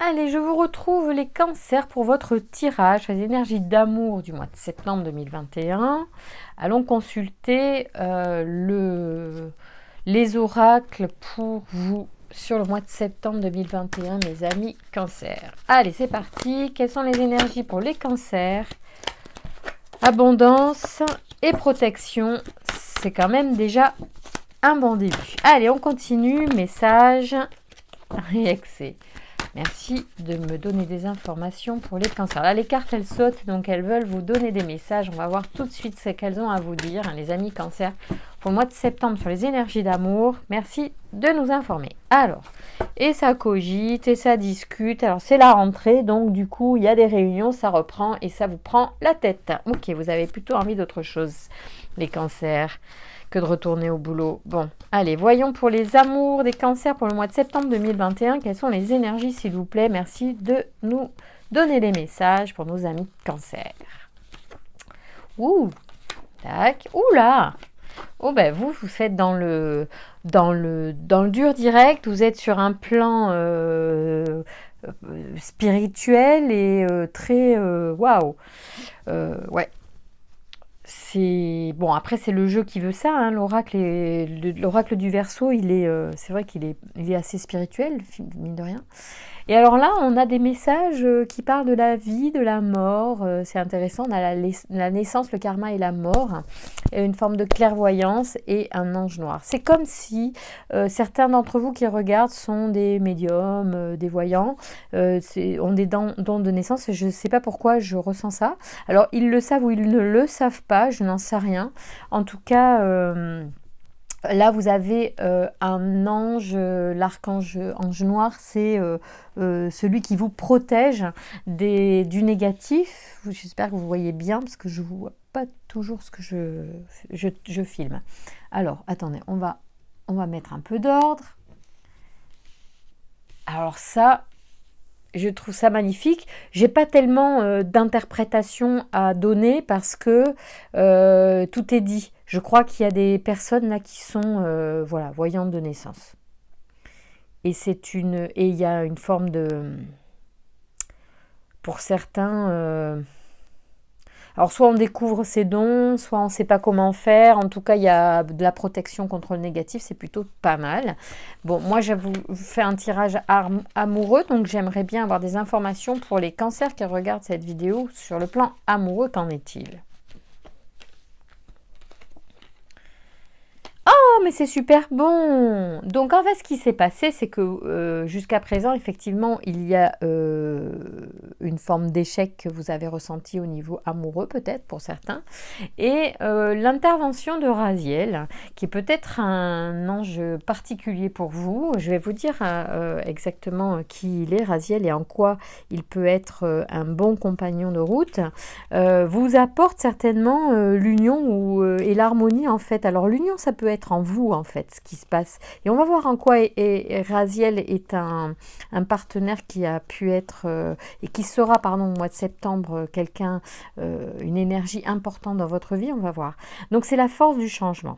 Allez, je vous retrouve les cancers pour votre tirage, les énergies d'amour du mois de septembre 2021. Allons consulter les oracles pour vous sur le mois de septembre 2021, mes amis cancers. Allez, c'est parti. Quelles sont les énergies pour les cancers? Abondance et protection, c'est quand même déjà un bon début. Allez, on continue. Message réexé. Merci de me donner des informations pour les cancers. Là, les cartes, elles sautent, donc elles veulent vous donner des messages. On va voir tout de suite ce qu'elles ont à vous dire, hein, les amis cancers, pour le mois de septembre sur les énergies d'amour. Merci de nous informer. Alors, et ça cogite, et ça discute. Alors, c'est la rentrée, donc du coup, il y a des réunions, ça reprend, et ça vous prend la tête. Ok, vous avez plutôt envie d'autre chose, les cancers, que de retourner au boulot. Bon, allez, voyons pour les amours des cancers pour le mois de septembre 2021. Quelles sont les énergies, s'il vous plaît? Merci de nous donner les messages pour nos amis cancers. Ouh, tac, oula. Oh ben vous êtes dans le dur direct. Vous êtes sur un plan spirituel et très waouh. Ouais. C'est bon, après c'est le jeu qui veut ça, hein, l'oracle du Verseau, c'est vrai qu'il est assez spirituel, mine de rien. Et alors là, on a des messages qui parlent de la vie, de la mort, c'est intéressant, on a la naissance, le karma et la mort, et une forme de clairvoyance et un ange noir. C'est comme si certains d'entre vous qui regardent sont des médiums, des voyants, ont des dons de naissance, je ne sais pas pourquoi je ressens ça. Alors ils le savent ou ils ne le savent pas, je n'en sais rien. En tout cas... là, vous avez un ange, l'archange ange noir, c'est celui qui vous protège du négatif. J'espère que vous voyez bien, parce que je ne vois pas toujours ce que je filme. Alors, attendez, on va mettre un peu d'ordre. Alors ça, je trouve ça magnifique. J'ai pas tellement d'interprétation à donner parce que tout est dit. Je crois qu'il y a des personnes là qui sont voilà, voyantes de naissance. Et il y a une forme de, pour certains, alors soit on découvre ses dons, soit on ne sait pas comment faire. En tout cas, il y a de la protection contre le négatif, c'est plutôt pas mal. Bon, moi, je vous fais un tirage amoureux, donc j'aimerais bien avoir des informations pour les cancers qui regardent cette vidéo sur le plan amoureux. Qu'en est-il? Oh, mais c'est super bon! Donc, en fait, ce qui s'est passé, c'est que jusqu'à présent, effectivement, il y a une forme d'échec que vous avez ressenti au niveau amoureux, peut-être, pour certains. Et l'intervention de Raziel, qui est peut-être un ange particulier pour vous. Je vais vous dire exactement qui il est, Raziel, et en quoi il peut être un bon compagnon de route. Vous apporte certainement l'union et l'harmonie, en fait. Alors, l'union, ça peut être en vous, en fait, ce qui se passe. Et on va voir en quoi Raziel est un partenaire qui a pu être et qui sera, pardon, au mois de septembre, une énergie importante dans votre vie, on va voir. Donc c'est la force du changement.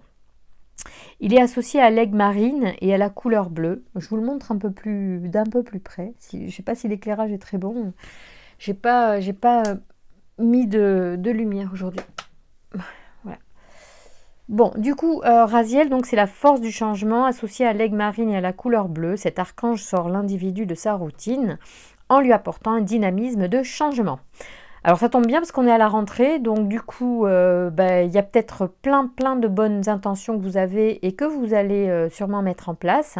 Il est associé à l'aigle marine et à la couleur bleue. Je vous le montre d'un peu plus près. Je ne sais pas si l'éclairage est très bon. J'ai pas mis de lumière aujourd'hui. Voilà. Bon, du coup, Raziel, donc c'est la force du changement associée à l'aigle marine et à la couleur bleue. Cet archange sort l'individu de sa routine en lui apportant un dynamisme de changement. Alors ça tombe bien parce qu'on est à la rentrée, donc du coup, il y a peut-être plein de bonnes intentions que vous avez et que vous allez sûrement mettre en place.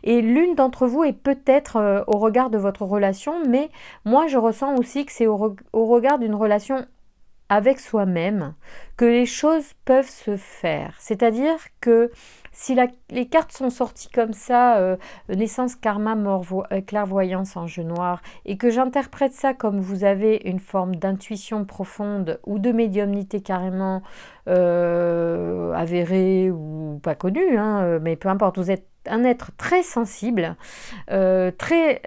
Et l'une d'entre vous est peut-être au regard de votre relation, mais moi je ressens aussi que c'est au regard d'une relation avec soi-même que les choses peuvent se faire. C'est-à-dire que si les cartes sont sorties comme ça, naissance, karma, mort, clairvoyance, ange noir, et que j'interprète ça comme vous avez une forme d'intuition profonde ou de médiumnité carrément avérée ou pas connue, hein, mais peu importe, vous êtes un être très sensible, très...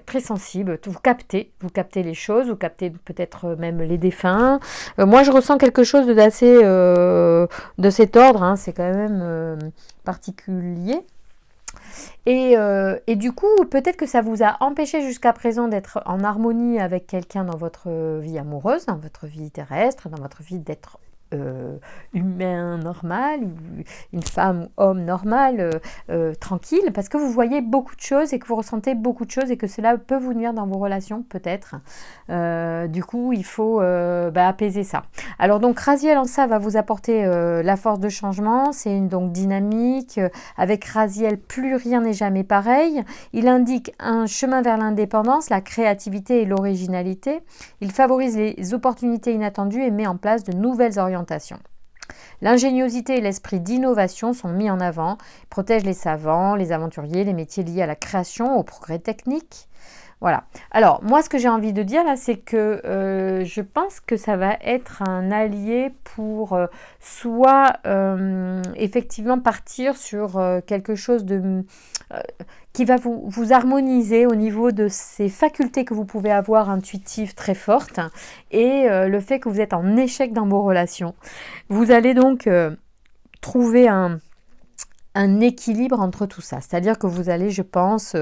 très sensible, vous captez les choses, vous captez peut-être même les défunts. Moi je ressens quelque chose d'assez de cet ordre, hein, c'est quand même particulier. Et du coup, peut-être que ça vous a empêché jusqu'à présent d'être en harmonie avec quelqu'un dans votre vie amoureuse, dans votre vie terrestre, dans votre vie d'être humain normal, une femme ou homme normal, tranquille, parce que vous voyez beaucoup de choses et que vous ressentez beaucoup de choses et que cela peut vous nuire dans vos relations, peut-être. Du coup, il faut apaiser ça. Alors donc, Raziel en ça va vous apporter la force de changement, c'est une donc dynamique. Avec Raziel, plus rien n'est jamais pareil. Il indique un chemin vers l'indépendance, la créativité et l'originalité. Il favorise les opportunités inattendues et met en place de nouvelles orientations. L'ingéniosité et l'esprit d'innovation sont mis en avant. Il protège les savants, les aventuriers, les métiers liés à la création, au progrès technique. Voilà. Alors, moi, ce que j'ai envie de dire là, c'est que je pense que ça va être un allié pour soit effectivement partir sur quelque chose de qui va vous harmoniser au niveau de ces facultés que vous pouvez avoir intuitives très fortes et le fait que vous êtes en échec dans vos relations. Vous allez donc trouver un équilibre entre tout ça. C'est-à-dire que vous allez, je pense,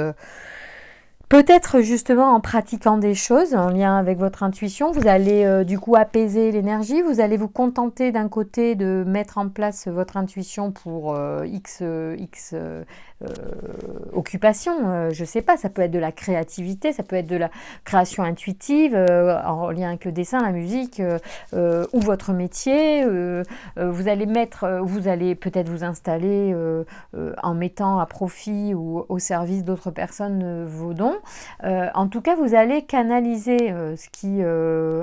peut-être justement en pratiquant des choses en lien avec votre intuition, vous allez du coup apaiser l'énergie, vous allez vous contenter d'un côté de mettre en place votre intuition pour X occupation, je sais pas, ça peut être de la créativité, ça peut être de la création intuitive en lien avec le dessin, la musique ou votre métier. Vous allez peut-être vous installer en mettant à profit ou au service d'autres personnes vos dons. En tout cas, vous allez canaliser ce qui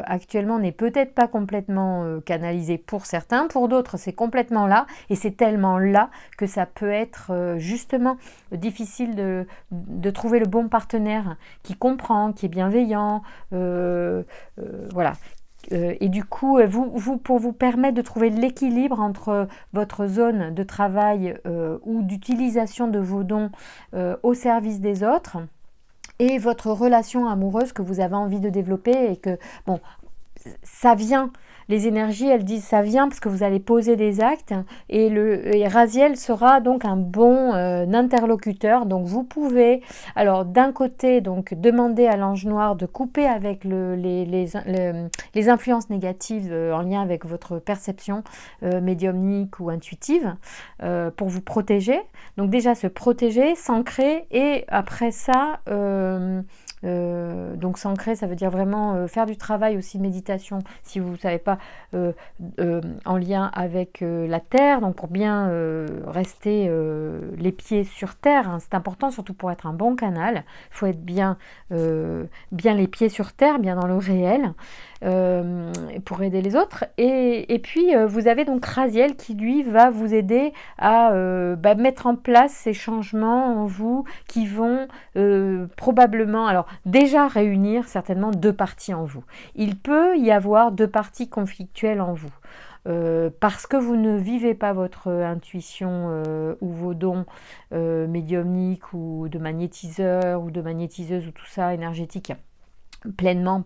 actuellement n'est peut-être pas complètement canalisé pour certains, pour d'autres c'est complètement là et c'est tellement là que ça peut être justement difficile de trouver le bon partenaire qui comprend, qui est bienveillant, voilà. Et du coup, pour vous permettre de trouver l'équilibre entre votre zone de travail ou d'utilisation de vos dons au service des autres et votre relation amoureuse que vous avez envie de développer et que, bon, ça vient. Les énergies, elles disent ça vient parce que vous allez poser des actes et Raziel sera donc un bon interlocuteur. Donc vous pouvez, alors d'un côté, donc demander à l'ange noir de couper avec les influences négatives en lien avec votre perception médiumnique ou intuitive pour vous protéger. Donc déjà se protéger, s'ancrer et après ça... donc s'ancrer, ça veut dire vraiment faire du travail aussi de méditation si vous ne savez pas en lien avec la terre, donc pour bien rester les pieds sur terre, hein, c'est important surtout pour être un bon canal, il faut être bien les pieds sur terre, bien dans le réel pour aider les autres et puis vous avez donc Raziel qui lui va vous aider à mettre en place ces changements en vous qui vont probablement, alors déjà réunir certainement deux parties en vous. Il peut y avoir deux parties conflictuelles en vous. Parce que vous ne vivez pas votre intuition ou vos dons médiumniques ou de magnétiseur ou de magnétiseuse ou tout ça énergétique pleinement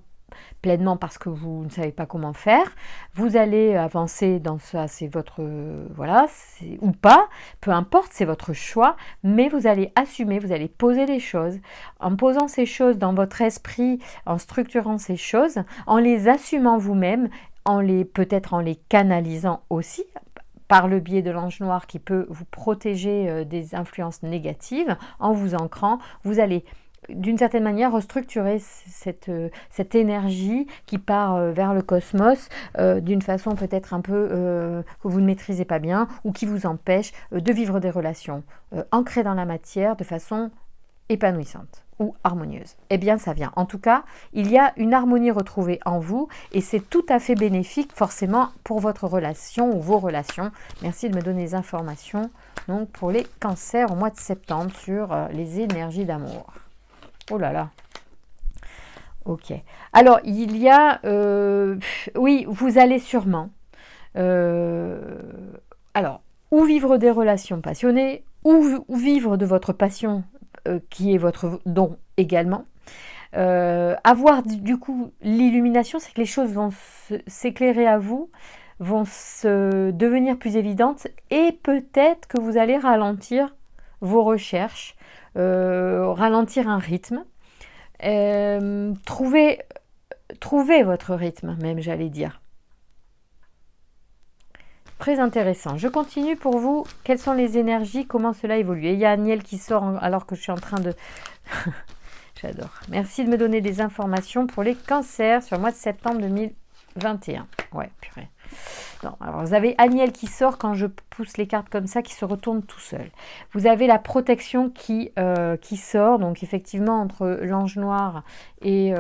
parce que vous ne savez pas comment faire, vous allez avancer dans ça, c'est votre, ou pas, peu importe, c'est votre choix, mais vous allez assumer, vous allez poser les choses, en posant ces choses dans votre esprit, en structurant ces choses, en les assumant vous-même, peut-être en les canalisant aussi, par le biais de l'ange noir qui peut vous protéger des influences négatives, en vous ancrant, vous allez d'une certaine manière restructurer cette énergie qui part vers le cosmos d'une façon peut-être un peu que vous ne maîtrisez pas bien ou qui vous empêche de vivre des relations ancrées dans la matière de façon épanouissante ou harmonieuse. Eh bien, ça vient. En tout cas, il y a une harmonie retrouvée en vous et c'est tout à fait bénéfique forcément pour votre relation ou vos relations. Merci de me donner des informations donc, pour les cancers au mois de septembre sur les énergies d'amour. Oh là là. Ok. Alors, il y a... oui, vous allez sûrement... alors, ou vivre des relations passionnées, ou vivre de votre passion, qui est votre don également. Avoir du coup l'illumination, c'est que les choses vont s'éclairer à vous, vont se devenir plus évidentes, et peut-être que vous allez ralentir vos recherches, ralentir un rythme, trouver votre rythme même, j'allais dire. Très intéressant. Je continue pour vous. Quelles sont les énergies? Comment cela évolue? Et il y a Aniel qui sort alors que je suis en train de... J'adore. Merci de me donner des informations pour les cancers sur le mois de septembre 2021. Ouais, purée. Non, alors vous avez Aniel qui sort quand je pousse les cartes comme ça, qui se retourne tout seul. Vous avez la protection qui sort, donc effectivement entre l'ange noir et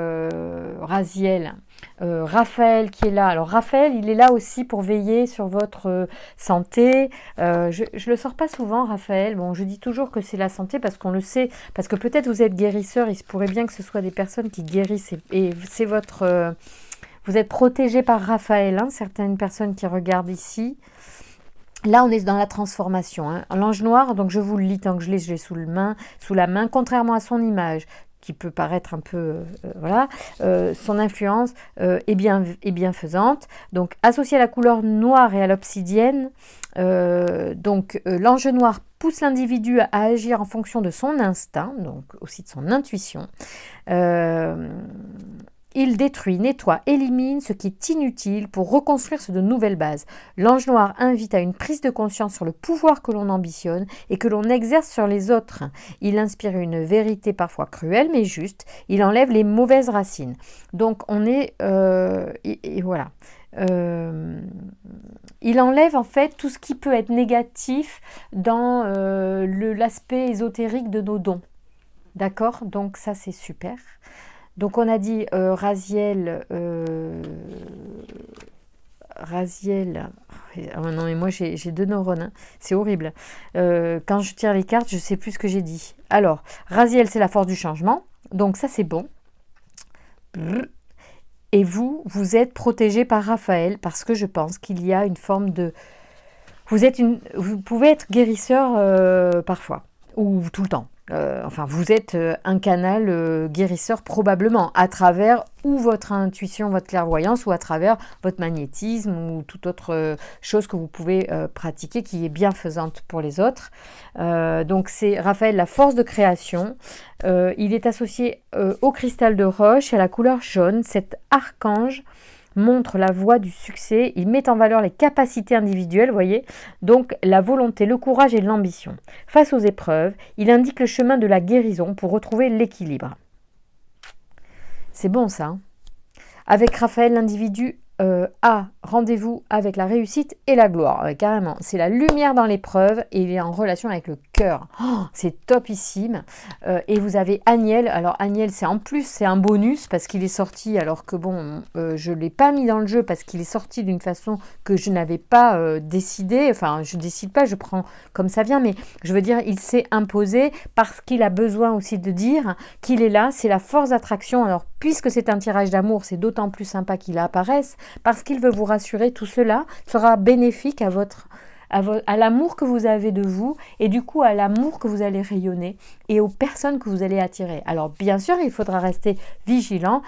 Raziel. Raphaël qui est là. Alors Raphaël, il est là aussi pour veiller sur votre santé. Je ne le sors pas souvent, Raphaël. Bon, je dis toujours que c'est la santé parce qu'on le sait, parce que peut-être vous êtes guérisseur, il se pourrait bien que ce soit des personnes qui guérissent et c'est votre... vous êtes protégé par Raphaël, hein, certaines personnes qui regardent ici. Là, on est dans la transformation. Hein. L'ange noir, donc je vous le lis tant que je l'ai sous la main, contrairement à son image, qui peut paraître un peu, voilà, son influence est bienfaisante. Donc, associé à la couleur noire et à l'obsidienne, l'ange noir pousse l'individu à agir en fonction de son instinct, donc aussi de son intuition. Il détruit, nettoie, élimine ce qui est inutile pour reconstruire sur de nouvelles bases. L'ange noir invite à une prise de conscience sur le pouvoir que l'on ambitionne et que l'on exerce sur les autres. Il inspire une vérité parfois cruelle mais juste. Il enlève les mauvaises racines. Donc on est... et voilà. Il enlève en fait tout ce qui peut être négatif dans l'aspect ésotérique de nos dons. D'accord? Donc ça c'est super. Donc on a dit Raziel, oh non mais moi j'ai deux neurones, hein. C'est horrible. Quand je tire les cartes, je ne sais plus ce que j'ai dit. Alors, Raziel, c'est la force du changement, donc ça c'est bon. Et vous êtes protégé par Raphaël, parce que je pense qu'il y a une forme de... Vous pouvez être guérisseur parfois, ou tout le temps. Vous êtes un canal guérisseur probablement à travers ou votre intuition, votre clairvoyance ou à travers votre magnétisme ou toute autre chose que vous pouvez pratiquer qui est bienfaisante pour les autres. Donc c'est Raphaël, la force de création. Il est associé au cristal de roche et à la couleur jaune. Cet archange montre la voie du succès, il met en valeur les capacités individuelles, voyez, donc la volonté, le courage et l'ambition. Face aux épreuves, il indique le chemin de la guérison pour retrouver l'équilibre. C'est bon ça, hein. Avec Raphaël, l'individu a rendez-vous avec la réussite et la gloire, carrément. C'est la lumière dans l'épreuve et il est en relation avec le cœur. Oh, c'est topissime. Et vous avez Aniel. Alors Aniel, c'est en plus, c'est un bonus parce qu'il est sorti, alors que bon, je ne l'ai pas mis dans le jeu parce qu'il est sorti d'une façon que je n'avais pas décidé. Enfin, je ne décide pas, je prends comme ça vient, mais je veux dire, il s'est imposé parce qu'il a besoin aussi de dire qu'il est là. C'est la force d'attraction. Alors, puisque c'est un tirage d'amour, c'est d'autant plus sympa qu'il apparaisse parce qu'il veut vous rassurer. Tout cela sera bénéfique à l'amour que vous avez de vous et du coup à l'amour que vous allez rayonner et aux personnes que vous allez attirer. Alors bien sûr, il faudra rester vigilant.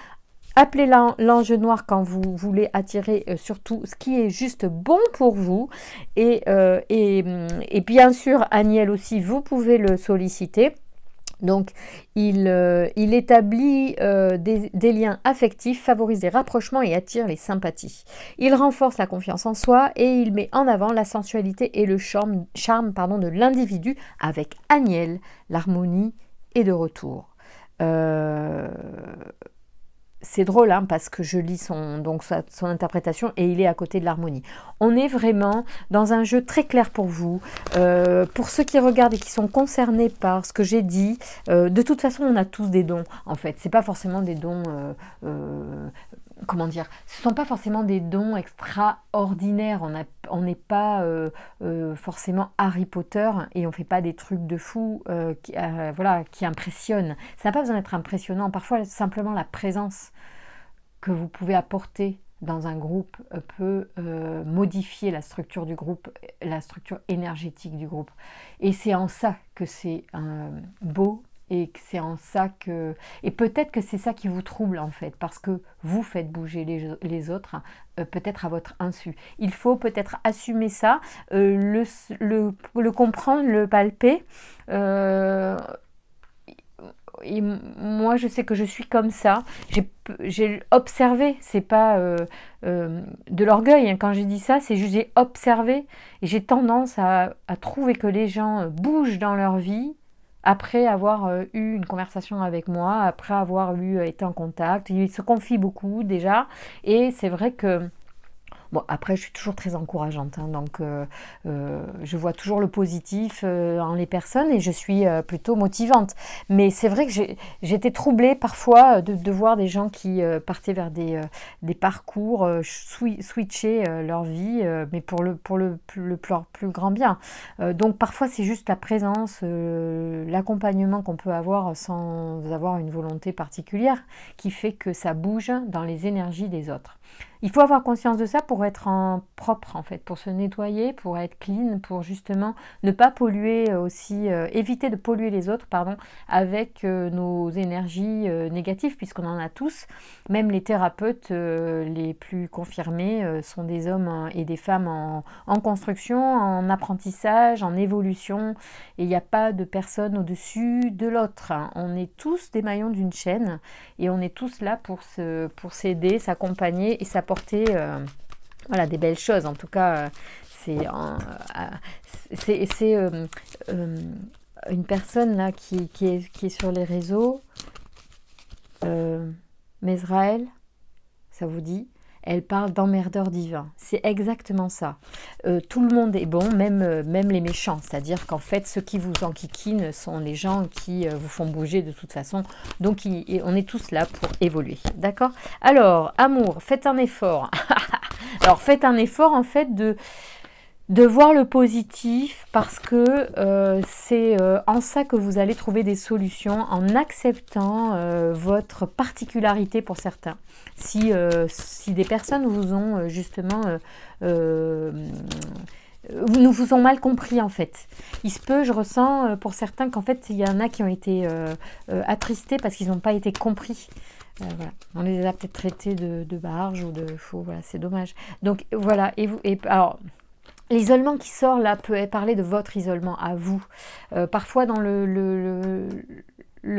Appelez l'ange noir quand vous voulez attirer surtout ce qui est juste bon pour vous. Et bien sûr, Aniel aussi, vous pouvez le solliciter. Donc, il établit des liens affectifs, favorise les rapprochements et attire les sympathies. Il renforce la confiance en soi et il met en avant la sensualité et le charme de l'individu. Avec Aniel, l'harmonie est de retour. C'est drôle hein, parce que je lis son interprétation et il est à côté de l'harmonie. On est vraiment dans un jeu très clair pour vous. Pour ceux qui regardent et qui sont concernés par ce que j'ai dit, de toute façon on a tous des dons en fait. C'est pas forcément des dons... comment dire, ce ne sont pas forcément des dons extraordinaires. On n'est pas forcément Harry Potter et on ne fait pas des trucs de fou qui impressionnent. Ça n'a pas besoin d'être impressionnant. Parfois, simplement la présence que vous pouvez apporter dans un groupe peut modifier la structure du groupe, la structure énergétique du groupe. Et c'est en ça que c'est beau. Et c'est en ça que... Et peut-être que c'est ça qui vous trouble en fait, parce que vous faites bouger les autres, peut-être à votre insu. Il faut peut-être assumer ça, le comprendre, le palper, moi, je sais que je suis comme ça. J'ai observé, c'est pas de l'orgueil, hein. Quand j'ai dit ça, c'est juste j'ai observé et j'ai tendance à trouver que les gens bougent dans leur vie après avoir eu une conversation avec moi, après avoir été en contact. Ils se confient beaucoup déjà et c'est vrai que bon, après, je suis toujours très encourageante, hein, donc je vois toujours le positif en les personnes et je suis plutôt motivante. Mais c'est vrai que j'étais troublée parfois de voir des gens qui partaient vers des parcours, switcher leur vie, mais pour le plus grand bien. Donc parfois, c'est juste la présence, l'accompagnement qu'on peut avoir sans avoir une volonté particulière qui fait que ça bouge dans les énergies des autres. Il faut avoir conscience de ça pour être propre en fait, pour se nettoyer, pour être clean, pour justement ne pas polluer aussi, éviter de polluer les autres, pardon, avec nos énergies négatives, puisqu'on en a tous. Même les thérapeutes les plus confirmés sont des hommes et des femmes en construction, en apprentissage, en évolution, et il n'y a pas de personne au-dessus de l'autre, hein. On est tous des maillons d'une chaîne et on est tous là pour s'aider, s'accompagner et s'apporter voilà, des belles choses. En tout cas, c'est une personne là qui est sur les réseaux, Mesraël, ça vous dit? Elle parle d'emmerdeur divin. C'est exactement ça. Tout le monde est bon, même les méchants. C'est-à-dire qu'en fait, ceux qui vous enquiquinent sont les gens qui vous font bouger de toute façon. Donc, on est tous là pour évoluer. D'accord? Alors, amour, faites un effort. Alors, faites un effort, en fait, de voir le positif parce que c'est en ça que vous allez trouver des solutions, en acceptant votre particularité pour certains. Si des personnes vous ont justement nous vous ont mal compris en fait. Il se peut, je ressens pour certains qu'en fait il y en a qui ont été attristés parce qu'ils n'ont pas été compris. Voilà. On les a peut-être traités de barges ou de faux, voilà, c'est dommage. Donc voilà, alors l'isolement qui sort là peut parler de votre isolement à vous. Parfois dans le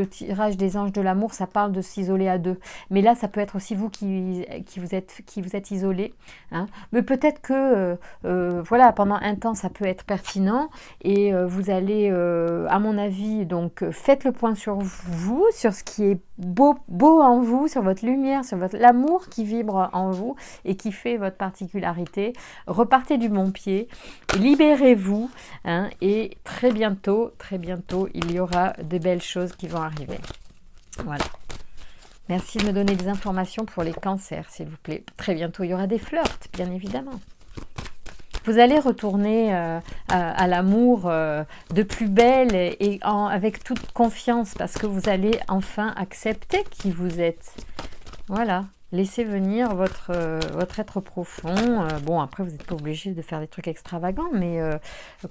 tirage des anges de l'amour, ça parle de s'isoler à deux. Mais là, ça peut être aussi vous qui vous êtes isolé, hein. Mais peut-être que voilà, pendant un temps, ça peut être pertinent. Et vous allez, à mon avis, donc faites le point sur vous, sur ce qui est beau en vous, sur votre lumière, sur l'amour qui vibre en vous et qui fait votre particularité. Repartez du bon pied, libérez-vous, hein, et très bientôt, il y aura de belles choses qui vont arriver. Voilà. Merci de me donner des informations pour les cancers, s'il vous plaît. Très bientôt, il y aura des flirts, bien évidemment. Vous allez retourner à l'amour de plus belle et avec toute confiance parce que vous allez enfin accepter qui vous êtes. Voilà. Laissez venir votre être profond. Bon, après, vous n'êtes pas obligé de faire des trucs extravagants, mais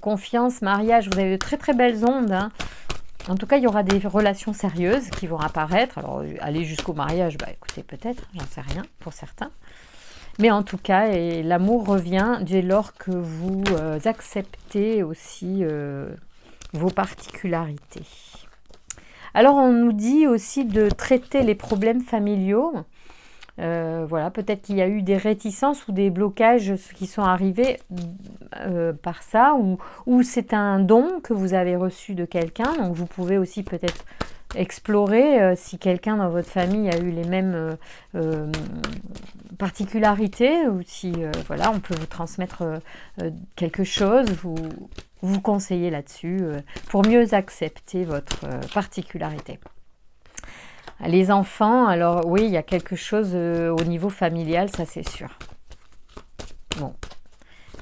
confiance, mariage, vous avez de très très belles ondes, hein. En tout cas, il y aura des relations sérieuses qui vont apparaître. Alors, aller jusqu'au mariage, bah écoutez, peut-être, j'en sais rien pour certains. Mais en tout cas, l'amour revient dès lors que vous acceptez aussi vos particularités. Alors, on nous dit aussi de traiter les problèmes familiaux. Voilà, peut-être qu'il y a eu des réticences ou des blocages qui sont arrivés par ça, ou c'est un don que vous avez reçu de quelqu'un, donc vous pouvez aussi peut-être explorer si quelqu'un dans votre famille a eu les mêmes particularités, ou si voilà, on peut vous transmettre quelque chose, vous conseiller là-dessus pour mieux accepter votre particularité. Les enfants, alors oui, il y a quelque chose au niveau familial, ça c'est sûr. Bon,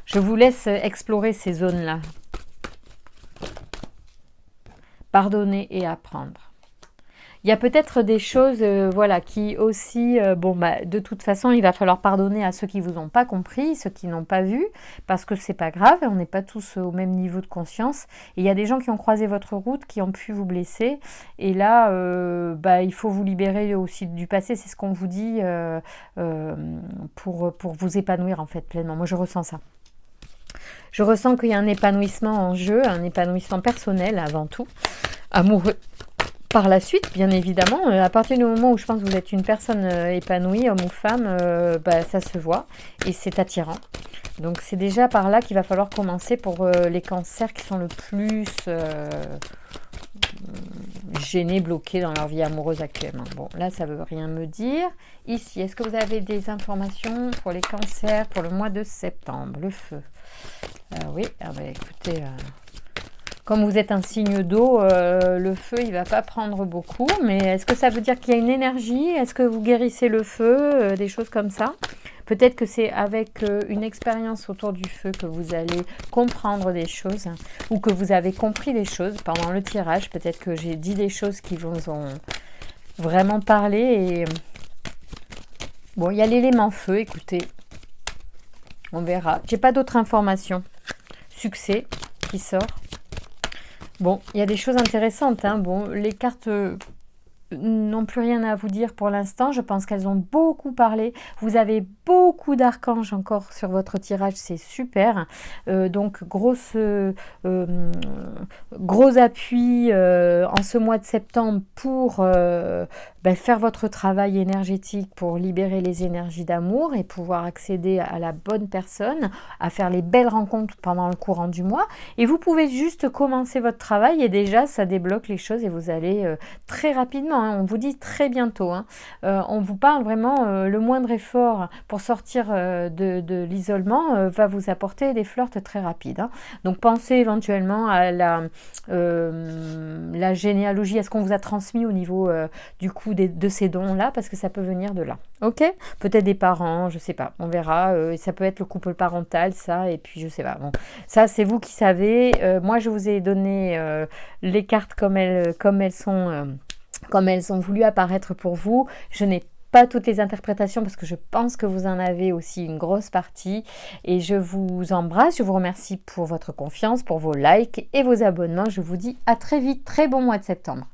je vous laisse explorer ces zones-là. Pardonner et apprendre. Il y a peut-être des choses voilà, qui aussi, bon, bah, de toute façon, il va falloir pardonner à ceux qui ne vous ont pas compris, ceux qui n'ont pas vu, parce que c'est pas grave, on n'est pas tous au même niveau de conscience. Et il y a des gens qui ont croisé votre route, qui ont pu vous blesser. Et là, bah, il faut vous libérer aussi du passé, c'est ce qu'on vous dit, pour vous épanouir en fait pleinement. Moi, je ressens ça. Je ressens qu'il y a un épanouissement en jeu, un épanouissement personnel avant tout, amoureux. Par la suite, bien évidemment, à partir du moment où je pense que vous êtes une personne épanouie, homme ou femme, ça se voit et c'est attirant. Donc c'est déjà par là qu'il va falloir commencer pour les cancers qui sont le plus gênés, bloqués dans leur vie amoureuse actuellement. Bon, là, ça ne veut rien me dire. Ici, est-ce que vous avez des informations pour les cancers pour le mois de septembre? Le feu. Oui, écoutez... Comme vous êtes un signe d'eau, le feu, il ne va pas prendre beaucoup. Mais est-ce que ça veut dire qu'il y a une énergie? Est-ce que vous guérissez le feu? Des choses comme ça. Peut-être que c'est avec une expérience autour du feu que vous allez comprendre des choses. Ou que vous avez compris des choses pendant le tirage. Peut-être que j'ai dit des choses qui vous ont vraiment parlé. Et bon, il y a l'élément feu, écoutez. On verra. J'ai pas d'autres informations. Succès qui sort. Bon, il y a des choses intéressantes. Hein. Bon, les cartes n'ont plus rien à vous dire pour l'instant. Je pense qu'elles ont beaucoup parlé. Vous avez beaucoup d'archanges encore sur votre tirage. C'est super. Donc, gros appui en ce mois de septembre pour faire votre travail énergétique pour libérer les énergies d'amour et pouvoir accéder à la bonne personne, à faire les belles rencontres pendant le courant du mois. Et vous pouvez juste commencer votre travail et déjà, ça débloque les choses et vous allez très rapidement. Hein, on vous dit très bientôt. Hein, on vous parle vraiment, le moindre effort pour sortir de l'isolement va vous apporter des flirts très rapides. Hein. Donc, pensez éventuellement à la généalogie, à ce qu'on vous a transmis au niveau du coup de ces dons-là, parce que ça peut venir de là. Ok? Peut-être des parents, je sais pas, on verra. Ça peut être le couple parental, ça, et puis je sais pas. Bon, ça, c'est vous qui savez. Moi, je vous ai donné les cartes comme elles ont voulu apparaître pour vous. Je n'ai pas toutes les interprétations parce que je pense que vous en avez aussi une grosse partie et je vous embrasse, je vous remercie pour votre confiance, pour vos likes et vos abonnements. Je vous dis à très vite, très bon mois de septembre.